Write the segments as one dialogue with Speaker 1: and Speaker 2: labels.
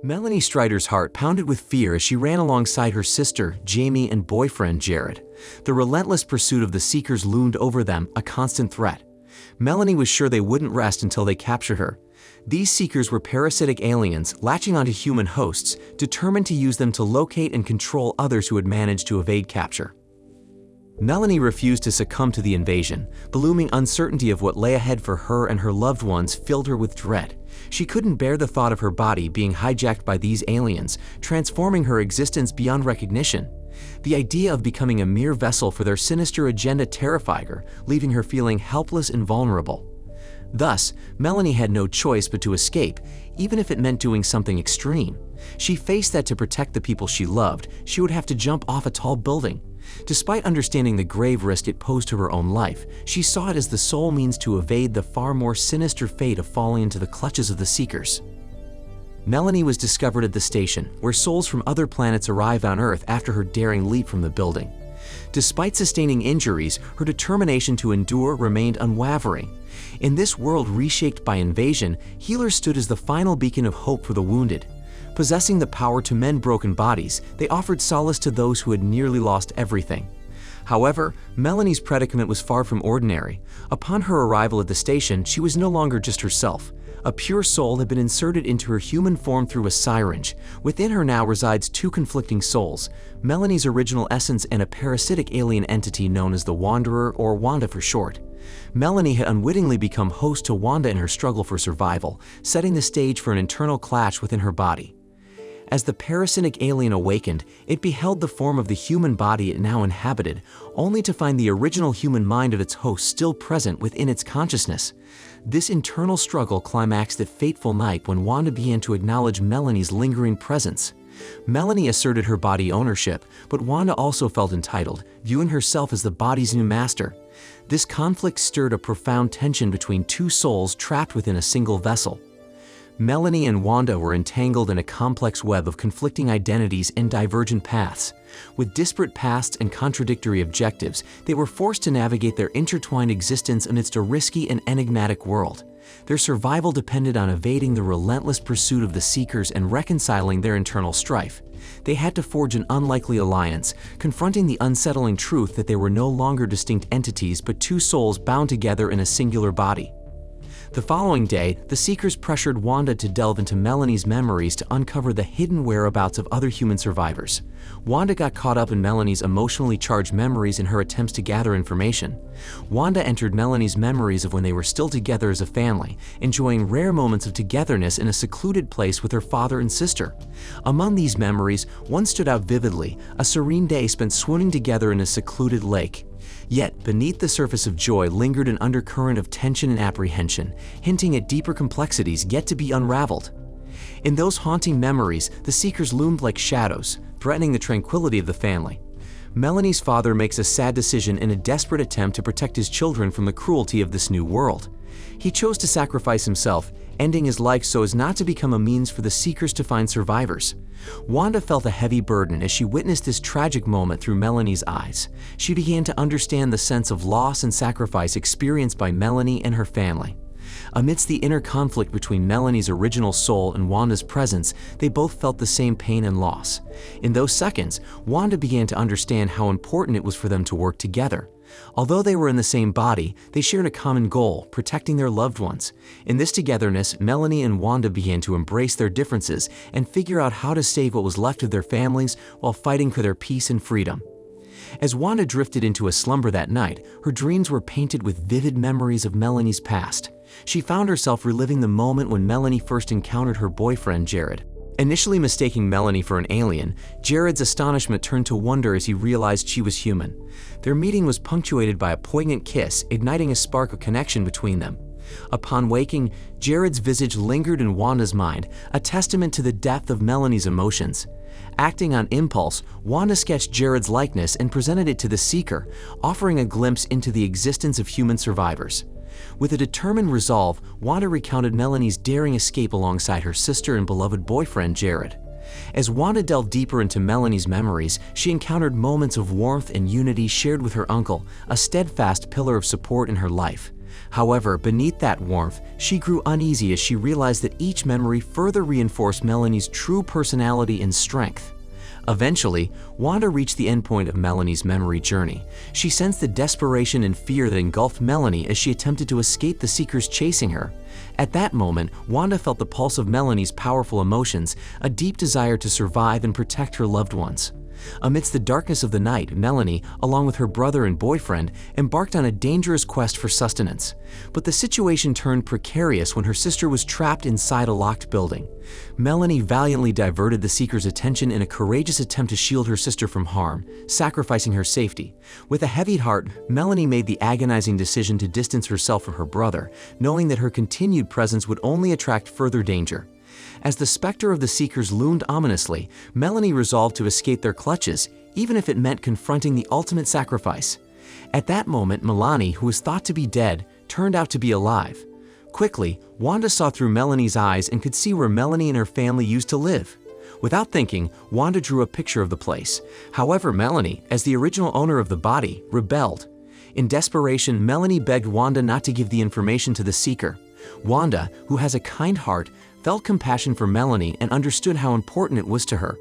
Speaker 1: Melanie Stryder's heart pounded with fear as she ran alongside her sister, Jamie, and boyfriend, Jared. The relentless pursuit of the Seekers loomed over them, a constant threat. Melanie was sure they wouldn't rest until they captured her. These Seekers were parasitic aliens latching onto human hosts, determined to use them to locate and control others who had managed to evade capture. Melanie refused to succumb to the invasion. The looming uncertainty of what lay ahead for her and her loved ones filled her with dread. She couldn't bear the thought of her body being hijacked by these aliens, transforming her existence beyond recognition. The idea of becoming a mere vessel for their sinister agenda terrified her, leaving her feeling helpless and vulnerable. Thus, Melanie had no choice but to escape, even if it meant doing something extreme. She faced that to protect the people she loved, she would have to jump off a tall building. Despite understanding the grave risk it posed to her own life, she saw it as the sole means to evade the far more sinister fate of falling into the clutches of the Seekers. Melanie was discovered at the station, where souls from other planets arrived on Earth after her daring leap from the building. Despite sustaining injuries, her determination to endure remained unwavering. In this world reshaped by invasion, healers stood as the final beacon of hope for the wounded. Possessing the power to mend broken bodies, they offered solace to those who had nearly lost everything. However, Melanie's predicament was far from ordinary. Upon her arrival at the station, she was no longer just herself. A pure soul had been inserted into her human form through a syringe. Within her now resides two conflicting souls, Melanie's original essence and a parasitic alien entity known as the Wanderer, or Wanda for short. Melanie had unwittingly become host to Wanda in her struggle for survival, setting the stage for an internal clash within her body. As the parasitic alien awakened, it beheld the form of the human body it now inhabited, only to find the original human mind of its host still present within its consciousness. This internal struggle climaxed that fateful night when Wanda began to acknowledge Melanie's lingering presence. Melanie asserted her body ownership, but Wanda also felt entitled, viewing herself as the body's new master. This conflict stirred a profound tension between two souls trapped within a single vessel. Melanie and Wanda were entangled in a complex web of conflicting identities and divergent paths. With disparate pasts and contradictory objectives, they were forced to navigate their intertwined existence amidst a risky and enigmatic world. Their survival depended on evading the relentless pursuit of the Seekers and reconciling their internal strife. They had to forge an unlikely alliance, confronting the unsettling truth that they were no longer distinct entities but two souls bound together in a singular body. The following day, the Seekers pressured Wanda to delve into Melanie's memories to uncover the hidden whereabouts of other human survivors. Wanda got caught up in Melanie's emotionally charged memories in her attempts to gather information. Wanda entered Melanie's memories of when they were still together as a family, enjoying rare moments of togetherness in a secluded place with her father and sister. Among these memories, one stood out vividly, a serene day spent swimming together in a secluded lake. Yet, beneath the surface of joy lingered an undercurrent of tension and apprehension, hinting at deeper complexities yet to be unraveled. In those haunting memories, the Seekers loomed like shadows, threatening the tranquility of the family. Melanie's father makes a sad decision in a desperate attempt to protect his children from the cruelty of this new world. He chose to sacrifice himself, ending his life so as not to become a means for the Seekers to find survivors. Wanda felt a heavy burden as she witnessed this tragic moment through Melanie's eyes. She began to understand the sense of loss and sacrifice experienced by Melanie and her family. Amidst the inner conflict between Melanie's original soul and Wanda's presence, they both felt the same pain and loss. In those seconds, Wanda began to understand how important it was for them to work together. Although they were in the same body, they shared a common goal, protecting their loved ones. In this togetherness, Melanie and Wanda began to embrace their differences and figure out how to save what was left of their families while fighting for their peace and freedom. As Wanda drifted into a slumber that night, her dreams were painted with vivid memories of Melanie's past. She found herself reliving the moment when Melanie first encountered her boyfriend, Jared. Initially mistaking Melanie for an alien, Jared's astonishment turned to wonder as he realized she was human. Their meeting was punctuated by a poignant kiss, igniting a spark of connection between them. Upon waking, Jared's visage lingered in Wanda's mind, a testament to the depth of Melanie's emotions. Acting on impulse, Wanda sketched Jared's likeness and presented it to the Seeker, offering a glimpse into the existence of human survivors. With a determined resolve, Wanda recounted Melanie's daring escape alongside her sister and beloved boyfriend, Jared. As Wanda delved deeper into Melanie's memories, she encountered moments of warmth and unity shared with her uncle, a steadfast pillar of support in her life. However, beneath that warmth, she grew uneasy as she realized that each memory further reinforced Melanie's true personality and strength. Eventually, Wanda reached the endpoint of Melanie's memory journey. She sensed the desperation and fear that engulfed Melanie as she attempted to escape the Seekers chasing her. At that moment, Wanda felt the pulse of Melanie's powerful emotions, a deep desire to survive and protect her loved ones. Amidst the darkness of the night, Melanie, along with her brother and boyfriend, embarked on a dangerous quest for sustenance. But the situation turned precarious when her sister was trapped inside a locked building. Melanie valiantly diverted the Seekers' attention in a courageous attempt to shield her sister from harm, sacrificing her safety. With a heavy heart, Melanie made the agonizing decision to distance herself from her brother, knowing that her continued presence would only attract further danger. As the specter of the Seekers loomed ominously, Melanie resolved to escape their clutches, even if it meant confronting the ultimate sacrifice. At that moment, Melanie, who was thought to be dead, turned out to be alive. Quickly, Wanda saw through Melanie's eyes and could see where Melanie and her family used to live. Without thinking, Wanda drew a picture of the place. However, Melanie, as the original owner of the body, rebelled. In desperation, Melanie begged Wanda not to give the information to the Seeker. Wanda, who has a kind heart, felt compassion for Melanie and understood how important it was to her.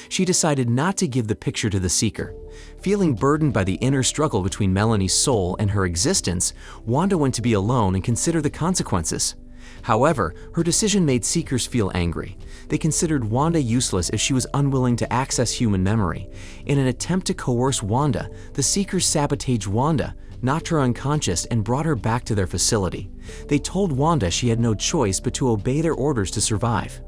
Speaker 1: She decided not to give the picture to the Seeker. Feeling burdened by the inner struggle between Melanie's soul and her existence, Wanda went to be alone and consider the consequences. However, her decision made Seekers feel angry. They considered Wanda useless if she was unwilling to access human memory. In an attempt to coerce Wanda, the Seekers sabotaged Wanda, knocked her unconscious, and brought her back to their facility. They told Wanda she had no choice but to obey their orders to survive.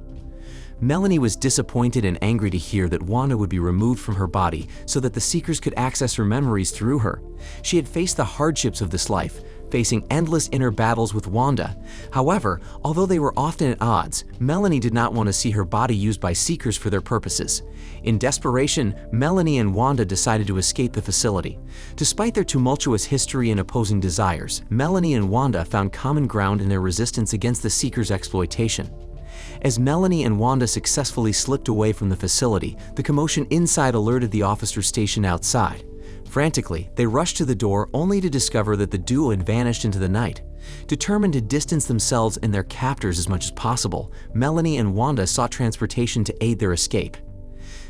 Speaker 1: Melanie was disappointed and angry to hear that Wanda would be removed from her body so that the Seekers could access her memories through her. She had faced the hardships of this life, facing endless inner battles with Wanda. However, although they were often at odds, Melanie did not want to see her body used by Seekers for their purposes. In desperation, Melanie and Wanda decided to escape the facility. Despite their tumultuous history and opposing desires, Melanie and Wanda found common ground in their resistance against the Seekers' exploitation. As Melanie and Wanda successfully slipped away from the facility, the commotion inside alerted the officers stationed outside. Frantically, they rushed to the door only to discover that the duo had vanished into the night. Determined to distance themselves and their captors as much as possible, Melanie and Wanda sought transportation to aid their escape.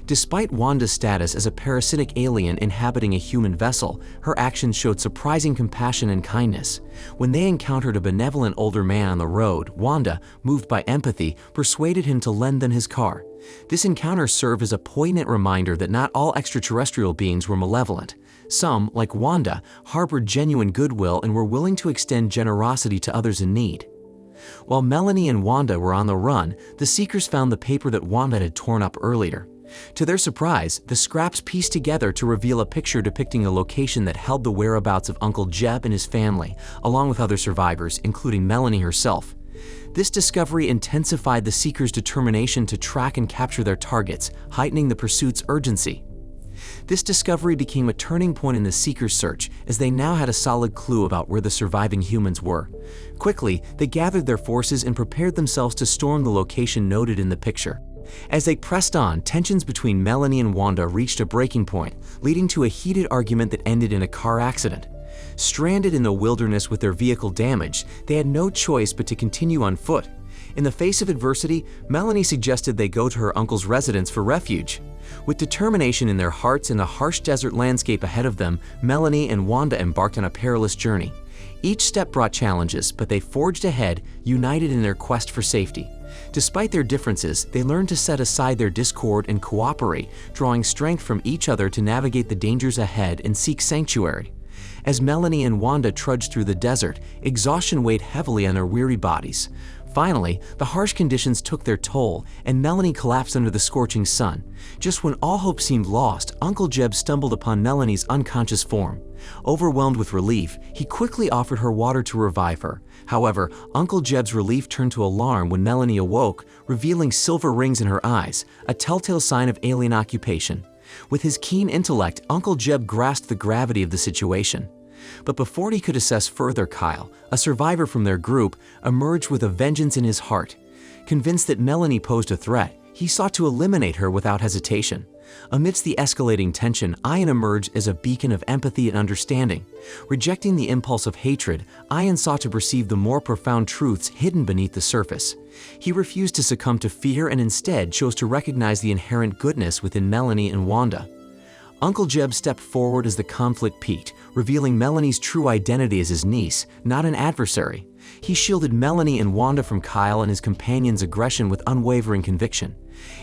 Speaker 1: Despite Wanda's status as a parasitic alien inhabiting a human vessel, her actions showed surprising compassion and kindness. When they encountered a benevolent older man on the road, Wanda, moved by empathy, persuaded him to lend them his car. This encounter served as a poignant reminder that not all extraterrestrial beings were malevolent. Some, like Wanda, harbored genuine goodwill and were willing to extend generosity to others in need. While Melanie and Wanda were on the run, the Seekers found the paper that Wanda had torn up earlier. To their surprise, the scraps pieced together to reveal a picture depicting a location that held the whereabouts of Uncle Jeb and his family, along with other survivors, including Melanie herself. This discovery intensified the Seekers' determination to track and capture their targets, heightening the pursuit's urgency. This discovery became a turning point in the Seekers' search, as they now had a solid clue about where the surviving humans were. Quickly, they gathered their forces and prepared themselves to storm the location noted in the picture. As they pressed on, tensions between Melanie and Wanda reached a breaking point, leading to a heated argument that ended in a car accident. Stranded in the wilderness with their vehicle damaged, they had no choice but to continue on foot. In the face of adversity, Melanie suggested they go to her uncle's residence for refuge. With determination in their hearts and the harsh desert landscape ahead of them, Melanie and Wanda embarked on a perilous journey. Each step brought challenges, but they forged ahead, united in their quest for safety. Despite their differences, they learned to set aside their discord and cooperate, drawing strength from each other to navigate the dangers ahead and seek sanctuary. As Melanie and Wanda trudged through the desert, exhaustion weighed heavily on their weary bodies. Finally, the harsh conditions took their toll, and Melanie collapsed under the scorching sun. Just when all hope seemed lost, Uncle Jeb stumbled upon Melanie's unconscious form. Overwhelmed with relief, he quickly offered her water to revive her. However, Uncle Jeb's relief turned to alarm when Melanie awoke, revealing silver rings in her eyes, a telltale sign of alien occupation. With his keen intellect, Uncle Jeb grasped the gravity of the situation. But before he could assess further, Kyle, a survivor from their group, emerged with a vengeance in his heart. Convinced that Melanie posed a threat, he sought to eliminate her without hesitation. Amidst the escalating tension, Ian emerged as a beacon of empathy and understanding. Rejecting the impulse of hatred, Ian sought to perceive the more profound truths hidden beneath the surface. He refused to succumb to fear and instead chose to recognize the inherent goodness within Melanie and Wanda. Uncle Jeb stepped forward as the conflict peaked, revealing Melanie's true identity as his niece, not an adversary. He shielded Melanie and Wanda from Kyle and his companion's aggression with unwavering conviction.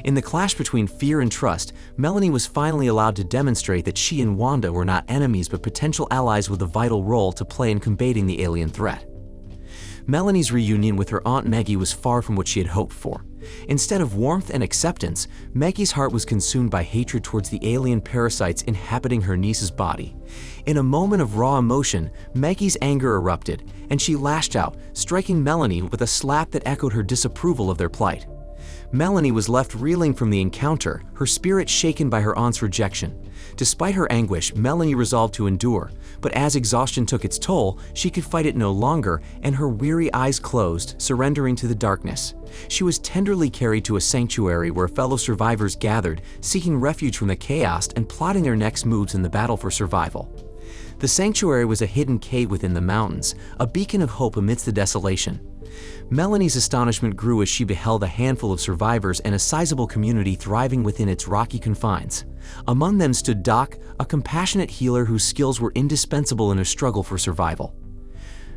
Speaker 1: In the clash between fear and trust, Melanie was finally allowed to demonstrate that she and Wanda were not enemies but potential allies with a vital role to play in combating the alien threat. Melanie's reunion with her Aunt Maggie was far from what she had hoped for. Instead of warmth and acceptance, Maggie's heart was consumed by hatred towards the alien parasites inhabiting her niece's body. In a moment of raw emotion, Maggie's anger erupted, and she lashed out, striking Melanie with a slap that echoed her disapproval of their plight. Melanie was left reeling from the encounter, her spirit shaken by her aunt's rejection. Despite her anguish, Melanie resolved to endure, but as exhaustion took its toll, she could fight it no longer, and her weary eyes closed, surrendering to the darkness. She was tenderly carried to a sanctuary where fellow survivors gathered, seeking refuge from the chaos and plotting their next moves in the battle for survival. The sanctuary was a hidden cave within the mountains, a beacon of hope amidst the desolation. Melanie's astonishment grew as she beheld a handful of survivors and a sizable community thriving within its rocky confines. Among them stood Doc, a compassionate healer whose skills were indispensable in her struggle for survival.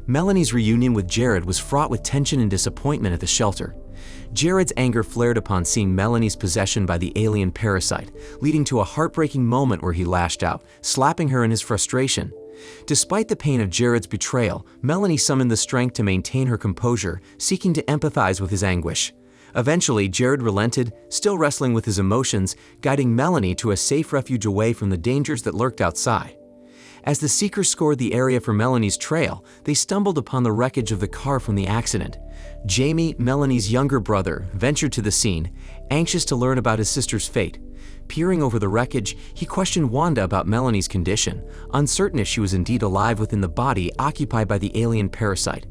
Speaker 1: Melanie's reunion with Jared was fraught with tension and disappointment at the shelter. Jared's anger flared upon seeing Melanie's possession by the alien parasite, leading to a heartbreaking moment where he lashed out, slapping her in his frustration. Despite the pain of Jared's betrayal, Melanie summoned the strength to maintain her composure, seeking to empathize with his anguish. Eventually, Jared relented, still wrestling with his emotions, guiding Melanie to a safe refuge away from the dangers that lurked outside. As the seekers scored the area for Melanie's trail, they stumbled upon the wreckage of the car from the accident. Jamie, Melanie's younger brother, ventured to the scene, anxious to learn about his sister's fate. Peering over the wreckage, he questioned Wanda about Melanie's condition, uncertain if she was indeed alive within the body occupied by the alien parasite.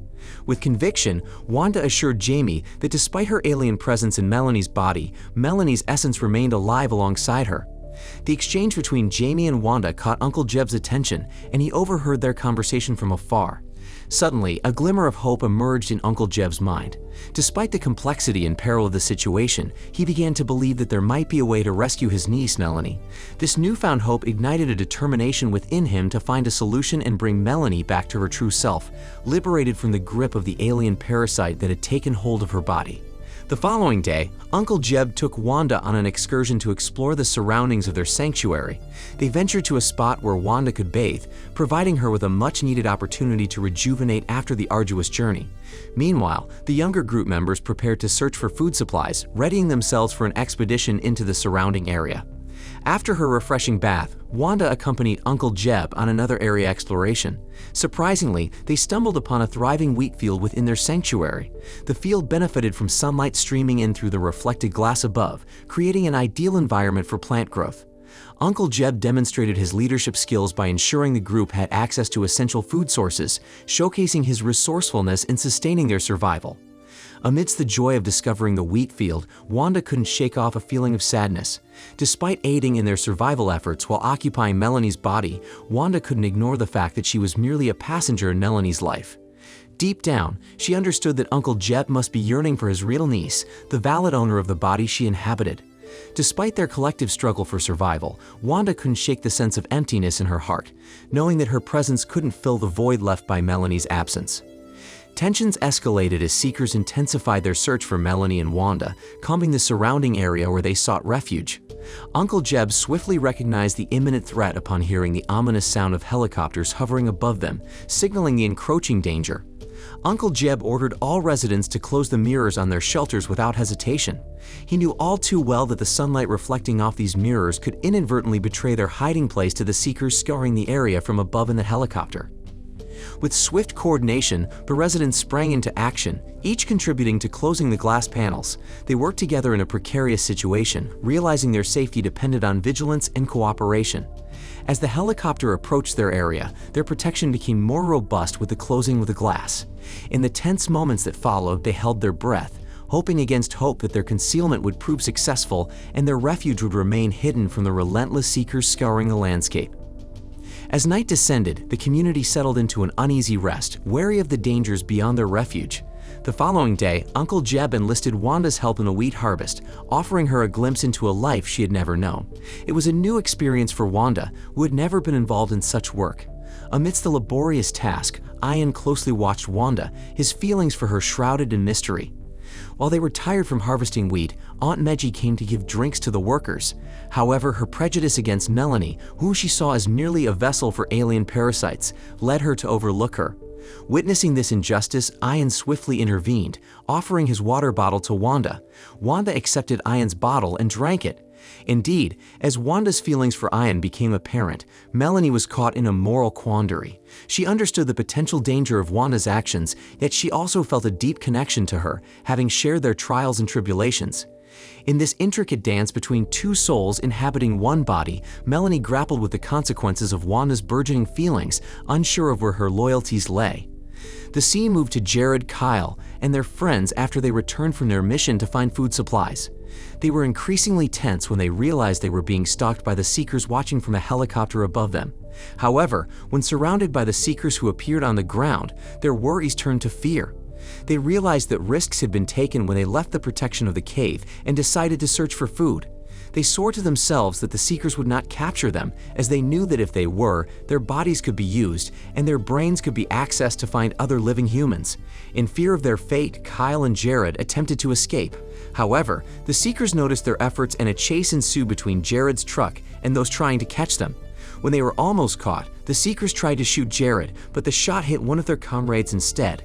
Speaker 1: With conviction, Wanda assured Jamie that despite her alien presence in Melanie's body, Melanie's essence remained alive alongside her. The exchange between Jamie and Wanda caught Uncle Jeb's attention, and he overheard their conversation from afar. Suddenly, a glimmer of hope emerged in Uncle Jeb's mind. Despite the complexity and peril of the situation, he began to believe that there might be a way to rescue his niece, Melanie. This newfound hope ignited a determination within him to find a solution and bring Melanie back to her true self, liberated from the grip of the alien parasite that had taken hold of her body. The following day, Uncle Jeb took Wanda on an excursion to explore the surroundings of their sanctuary. They ventured to a spot where Wanda could bathe, providing her with a much-needed opportunity to rejuvenate after the arduous journey. Meanwhile, the younger group members prepared to search for food supplies, readying themselves for an expedition into the surrounding area. After her refreshing bath, Wanda accompanied Uncle Jeb on another area exploration. Surprisingly, they stumbled upon a thriving wheat field within their sanctuary. The field benefited from sunlight streaming in through the reflected glass above, creating an ideal environment for plant growth. Uncle Jeb demonstrated his leadership skills by ensuring the group had access to essential food sources, showcasing his resourcefulness in sustaining their survival. Amidst the joy of discovering the wheat field, Wanda couldn't shake off a feeling of sadness. Despite aiding in their survival efforts while occupying Melanie's body, Wanda couldn't ignore the fact that she was merely a passenger in Melanie's life. Deep down, she understood that Uncle Jeb must be yearning for his real niece, the valid owner of the body she inhabited. Despite their collective struggle for survival, Wanda couldn't shake the sense of emptiness in her heart, knowing that her presence couldn't fill the void left by Melanie's absence. Tensions escalated as seekers intensified their search for Melanie and Wanda, combing the surrounding area where they sought refuge. Uncle Jeb swiftly recognized the imminent threat upon hearing the ominous sound of helicopters hovering above them, signaling the encroaching danger. Uncle Jeb ordered all residents to close the mirrors on their shelters without hesitation. He knew all too well that the sunlight reflecting off these mirrors could inadvertently betray their hiding place to the seekers scouring the area from above in the helicopter. With swift coordination, the residents sprang into action, each contributing to closing the glass panels. They worked together in a precarious situation, realizing their safety depended on vigilance and cooperation. As the helicopter approached their area, their protection became more robust with the closing of the glass. In the tense moments that followed, they held their breath, hoping against hope that their concealment would prove successful and their refuge would remain hidden from the relentless seekers scouring the landscape. As night descended, the community settled into an uneasy rest, wary of the dangers beyond their refuge. The following day, Uncle Jeb enlisted Wanda's help in a wheat harvest, offering her a glimpse into a life she had never known. It was a new experience for Wanda, who had never been involved in such work. Amidst the laborious task, Ian closely watched Wanda, his feelings for her shrouded in mystery. While they were tired from harvesting wheat, Aunt Meggie came to give drinks to the workers. However, her prejudice against Melanie, whom she saw as merely a vessel for alien parasites, led her to overlook her. Witnessing this injustice, Ian swiftly intervened, offering his water bottle to Wanda. Wanda accepted Ian's bottle and drank it. Indeed, as Wanda's feelings for Ian became apparent, Melanie was caught in a moral quandary. She understood the potential danger of Wanda's actions, yet she also felt a deep connection to her, having shared their trials and tribulations. In this intricate dance between two souls inhabiting one body, Melanie grappled with the consequences of Wanda's burgeoning feelings, unsure of where her loyalties lay. The scene moved to Jared, Kyle, and their friends after they returned from their mission to find food supplies. They were increasingly tense when they realized they were being stalked by the Seekers watching from a helicopter above them. However, when surrounded by the Seekers who appeared on the ground, their worries turned to fear. They realized that risks had been taken when they left the protection of the cave and decided to search for food. They swore to themselves that the Seekers would not capture them, as they knew that if they were, their bodies could be used and their brains could be accessed to find other living humans. In fear of their fate, Kyle and Jared attempted to escape. However, the Seekers noticed their efforts and a chase ensued between Jared's truck and those trying to catch them. When they were almost caught, the Seekers tried to shoot Jared, but the shot hit one of their comrades instead.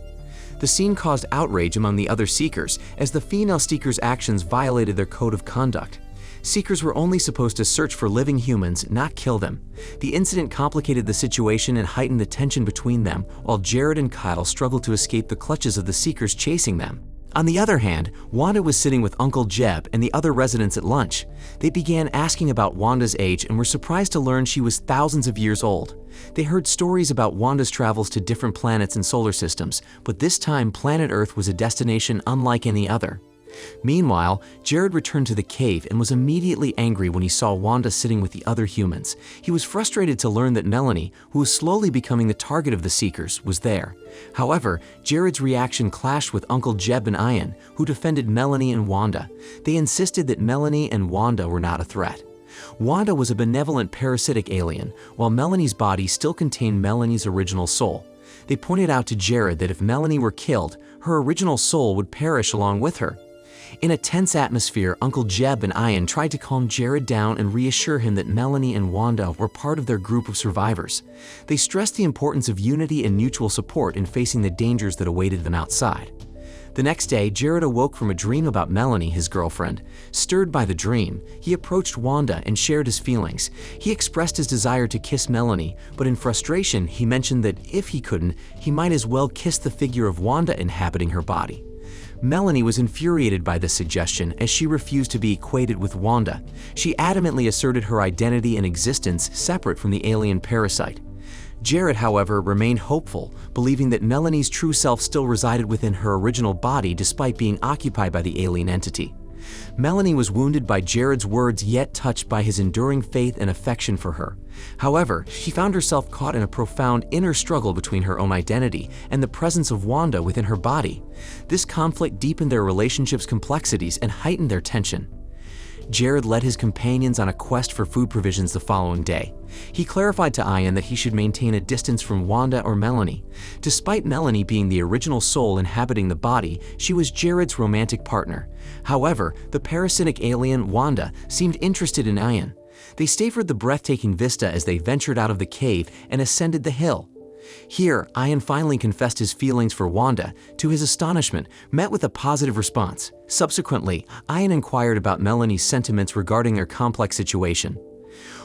Speaker 1: The scene caused outrage among the other Seekers, as the female Seekers' actions violated their code of conduct. Seekers were only supposed to search for living humans, not kill them. The incident complicated the situation and heightened the tension between them, while Jared and Kyle struggled to escape the clutches of the Seekers chasing them. On the other hand, Wanda was sitting with Uncle Jeb and the other residents at lunch. They began asking about Wanda's age and were surprised to learn she was thousands of years old. They heard stories about Wanda's travels to different planets and solar systems, but this time planet Earth was a destination unlike any other. Meanwhile, Jared returned to the cave and was immediately angry when he saw Wanda sitting with the other humans. He was frustrated to learn that Melanie, who was slowly becoming the target of the Seekers, was there. However, Jared's reaction clashed with Uncle Jeb and Ian, who defended Melanie and Wanda. They insisted that Melanie and Wanda were not a threat. Wanda was a benevolent parasitic alien, while Melanie's body still contained Melanie's original soul. They pointed out to Jared that if Melanie were killed, her original soul would perish along with her. In a tense atmosphere, Uncle Jeb and Ian tried to calm Jared down and reassure him that Melanie and Wanda were part of their group of survivors. They stressed the importance of unity and mutual support in facing the dangers that awaited them outside. The next day, Jared awoke from a dream about Melanie, his girlfriend. Stirred by the dream, he approached Wanda and shared his feelings. He expressed his desire to kiss Melanie, but in frustration, he mentioned that if he couldn't, he might as well kiss the figure of Wanda inhabiting her body. Melanie was infuriated by this suggestion as she refused to be equated with Wanda. She adamantly asserted her identity and existence separate from the alien parasite. Jared, however, remained hopeful, believing that Melanie's true self still resided within her original body despite being occupied by the alien entity. Melanie was wounded by Jared's words, yet touched by his enduring faith and affection for her. However, she found herself caught in a profound inner struggle between her own identity and the presence of Wanda within her body. This conflict deepened their relationship's complexities and heightened their tension. Jared led his companions on a quest for food provisions the following day. He clarified to Ian that he should maintain a distance from Wanda or Melanie. Despite Melanie being the original soul inhabiting the body, she was Jared's romantic partner. However, the parasitic alien, Wanda, seemed interested in Ian. They savored the breathtaking vista as they ventured out of the cave and ascended the hill. Here, Ian finally confessed his feelings for Wanda, to his astonishment, met with a positive response. Subsequently, Ian inquired about Melanie's sentiments regarding their complex situation.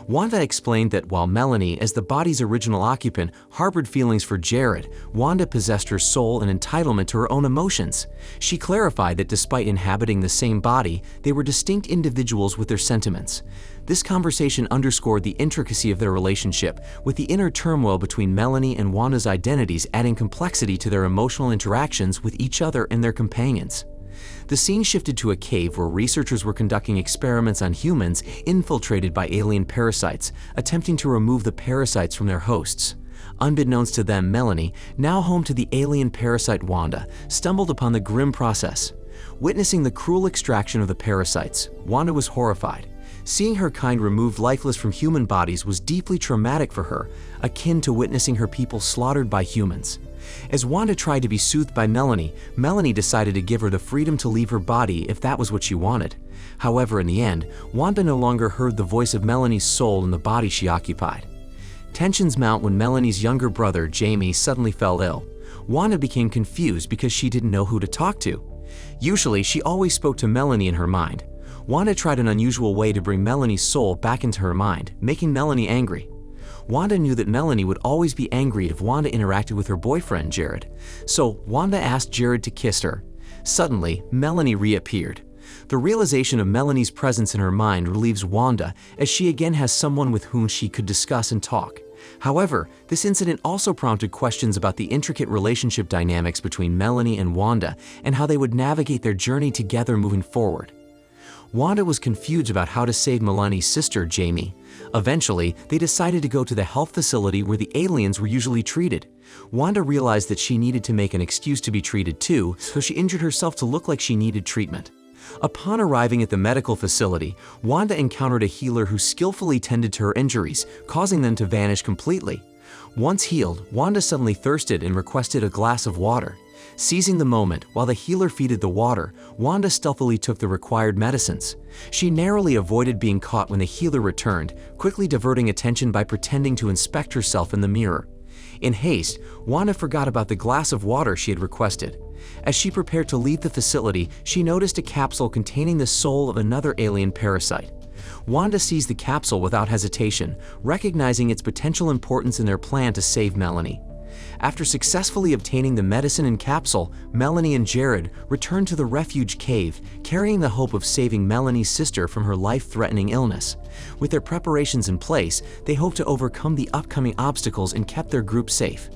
Speaker 1: Wanda explained that while Melanie, as the body's original occupant, harbored feelings for Jared, Wanda possessed her soul and entitlement to her own emotions. She clarified that despite inhabiting the same body, they were distinct individuals with their sentiments. This conversation underscored the intricacy of their relationship, with the inner turmoil between Melanie and Wanda's identities adding complexity to their emotional interactions with each other and their companions. The scene shifted to a cave where researchers were conducting experiments on humans infiltrated by alien parasites, attempting to remove the parasites from their hosts. Unbeknownst to them, Melanie, now home to the alien parasite Wanda, stumbled upon the grim process. Witnessing the cruel extraction of the parasites, Wanda was horrified. Seeing her kind removed lifeless from human bodies was deeply traumatic for her, akin to witnessing her people slaughtered by humans. As Wanda tried to be soothed by Melanie, Melanie decided to give her the freedom to leave her body if that was what she wanted. However, in the end, Wanda no longer heard the voice of Melanie's soul in the body she occupied. Tensions mount when Melanie's younger brother, Jamie, suddenly fell ill. Wanda became confused because she didn't know who to talk to. Usually, she always spoke to Melanie in her mind. Wanda tried an unusual way to bring Melanie's soul back into her mind, making Melanie angry. Wanda knew that Melanie would always be angry if Wanda interacted with her boyfriend, Jared. So, Wanda asked Jared to kiss her. Suddenly, Melanie reappeared. The realization of Melanie's presence in her mind relieves Wanda, as she again has someone with whom she could discuss and talk. However, this incident also prompted questions about the intricate relationship dynamics between Melanie and Wanda and how they would navigate their journey together moving forward. Wanda was confused about how to save Melanie's sister, Jamie. Eventually, they decided to go to the health facility where the aliens were usually treated. Wanda realized that she needed to make an excuse to be treated too, so she injured herself to look like she needed treatment. Upon arriving at the medical facility, Wanda encountered a healer who skillfully tended to her injuries, causing them to vanish completely. Once healed, Wanda suddenly thirsted and requested a glass of water. Seizing the moment, while the healer feeded the water, Wanda stealthily took the required medicines. She narrowly avoided being caught when the healer returned, quickly diverting attention by pretending to inspect herself in the mirror. In haste, Wanda forgot about the glass of water she had requested. As she prepared to leave the facility, she noticed a capsule containing the soul of another alien parasite. Wanda seized the capsule without hesitation, recognizing its potential importance in their plan to save Melanie. After successfully obtaining the medicine and capsule, Melanie and Jared returned to the refuge cave, carrying the hope of saving Melanie's sister from her life-threatening illness. With their preparations in place, they hoped to overcome the upcoming obstacles and kept their group safe.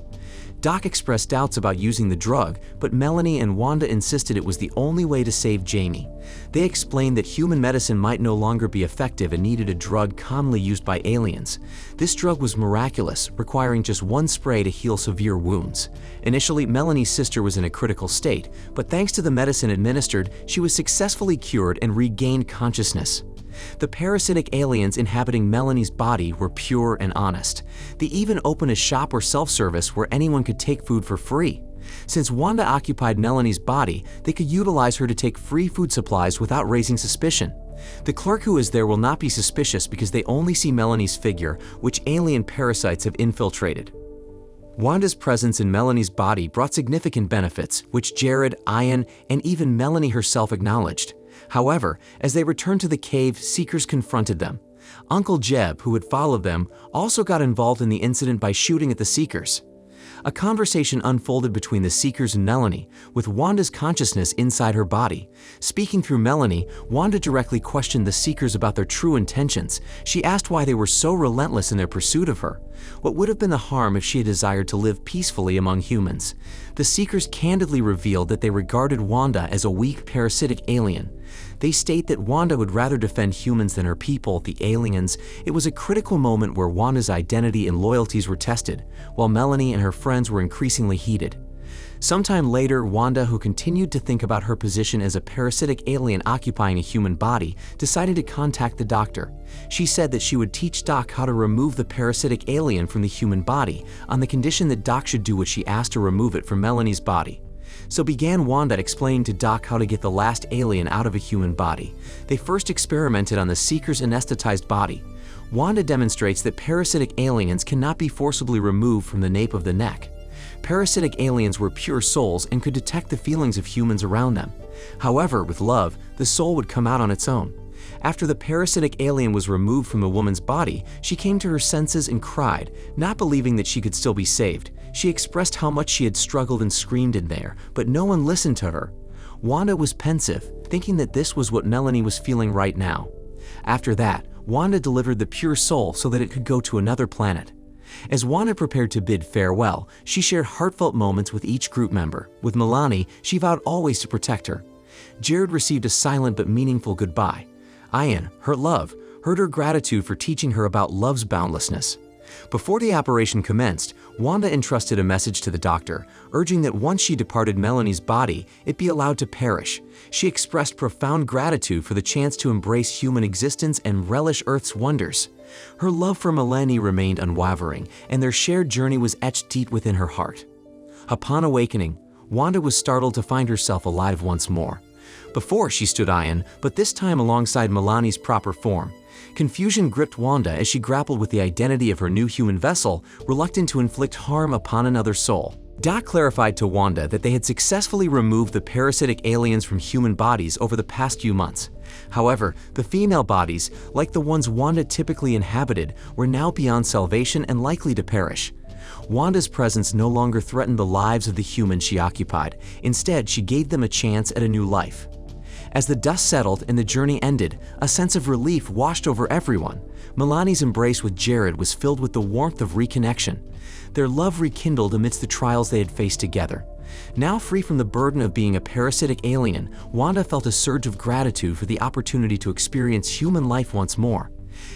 Speaker 1: Doc expressed doubts about using the drug, but Melanie and Wanda insisted it was the only way to save Jamie. They explained that human medicine might no longer be effective and needed a drug commonly used by aliens. This drug was miraculous, requiring just one spray to heal severe wounds. Initially, Melanie's sister was in a critical state, but thanks to the medicine administered, she was successfully cured and regained consciousness. The parasitic aliens inhabiting Melanie's body were pure and honest. They even opened a shop or self-service where anyone could take food for free. Since Wanda occupied Melanie's body, they could utilize her to take free food supplies without raising suspicion. The clerk who is there will not be suspicious because they only see Melanie's figure, which alien parasites have infiltrated. Wanda's presence in Melanie's body brought significant benefits, which Jared, Ian, and even Melanie herself acknowledged. However, as they returned to the cave, seekers confronted them. Uncle Jeb, who had followed them, also got involved in the incident by shooting at the seekers. A conversation unfolded between the seekers and Melanie, with Wanda's consciousness inside her body. Speaking through Melanie, Wanda directly questioned the seekers about their true intentions. She asked why they were so relentless in their pursuit of her. What would have been the harm if she had desired to live peacefully among humans? The seekers candidly revealed that they regarded Wanda as a weak, parasitic alien. They state that Wanda would rather defend humans than her people, the aliens. It was a critical moment where Wanda's identity and loyalties were tested, while Melanie and her friends were increasingly heated. Sometime later, Wanda, who continued to think about her position as a parasitic alien occupying a human body, decided to contact the doctor. She said that she would teach Doc how to remove the parasitic alien from the human body, on the condition that Doc should do what she asked to remove it from Melanie's body. So began Wanda explaining to Doc how to get the last alien out of a human body. They first experimented on the seeker's anesthetized body. Wanda demonstrates that parasitic aliens cannot be forcibly removed from the nape of the neck. Parasitic aliens were pure souls and could detect the feelings of humans around them. However, with love, the soul would come out on its own. After the parasitic alien was removed from the woman's body, she came to her senses and cried, not believing that she could still be saved. She expressed how much she had struggled and screamed in there, but no one listened to her. Wanda was pensive, thinking that this was what Melanie was feeling right now. After that, Wanda delivered the pure soul so that it could go to another planet. As Wanda prepared to bid farewell, she shared heartfelt moments with each group member. With Melanie, she vowed always to protect her. Jared received a silent but meaningful goodbye. Ian, her love, heard her gratitude for teaching her about love's boundlessness. Before the operation commenced, Wanda entrusted a message to the doctor, urging that once she departed Melanie's body, it be allowed to perish. She expressed profound gratitude for the chance to embrace human existence and relish Earth's wonders. Her love for Melanie remained unwavering, and their shared journey was etched deep within her heart. Upon awakening, Wanda was startled to find herself alive once more. Before she stood Ian, but this time alongside Melanie's proper form. Confusion gripped Wanda as she grappled with the identity of her new human vessel, reluctant to inflict harm upon another soul. Doc clarified to Wanda that they had successfully removed the parasitic aliens from human bodies over the past few months. However, the female bodies, like the ones Wanda typically inhabited, were now beyond salvation and likely to perish. Wanda's presence no longer threatened the lives of the humans she occupied. Instead, she gave them a chance at a new life. As the dust settled and the journey ended, a sense of relief washed over everyone. Melanie's embrace with Jared was filled with the warmth of reconnection. Their love rekindled amidst the trials they had faced together. Now free from the burden of being a parasitic alien, Wanda felt a surge of gratitude for the opportunity to experience human life once more.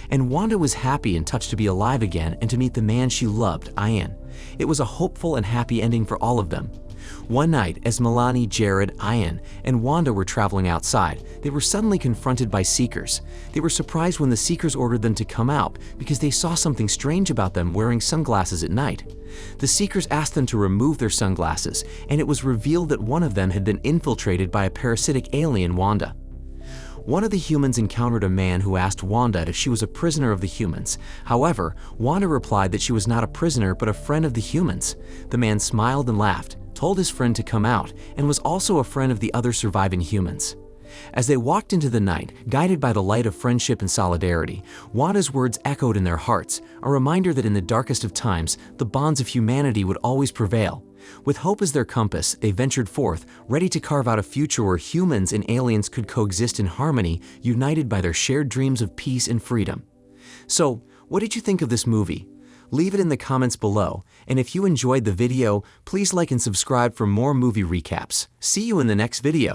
Speaker 1: And Wanda was happy and touched to be alive again and to meet the man she loved, Ian. It was a hopeful and happy ending for all of them. One night, as Melanie, Jared, Ian, and Wanda were traveling outside, they were suddenly confronted by Seekers. They were surprised when the Seekers ordered them to come out because they saw something strange about them wearing sunglasses at night. The Seekers asked them to remove their sunglasses, and it was revealed that one of them had been infiltrated by a parasitic alien, Wanda. One of the humans encountered a man who asked Wanda if she was a prisoner of the humans. However, Wanda replied that she was not a prisoner but a friend of the humans. The man smiled and laughed, told his friend to come out, and was also a friend of the other surviving humans. As they walked into the night, guided by the light of friendship and solidarity, Wanda's words echoed in their hearts, a reminder that in the darkest of times, the bonds of humanity would always prevail. With hope as their compass, they ventured forth, ready to carve out a future where humans and aliens could coexist in harmony, united by their shared dreams of peace and freedom. So, what did you think of this movie? Leave it in the comments below, and if you enjoyed the video, please like and subscribe for more movie recaps. See you in the next video.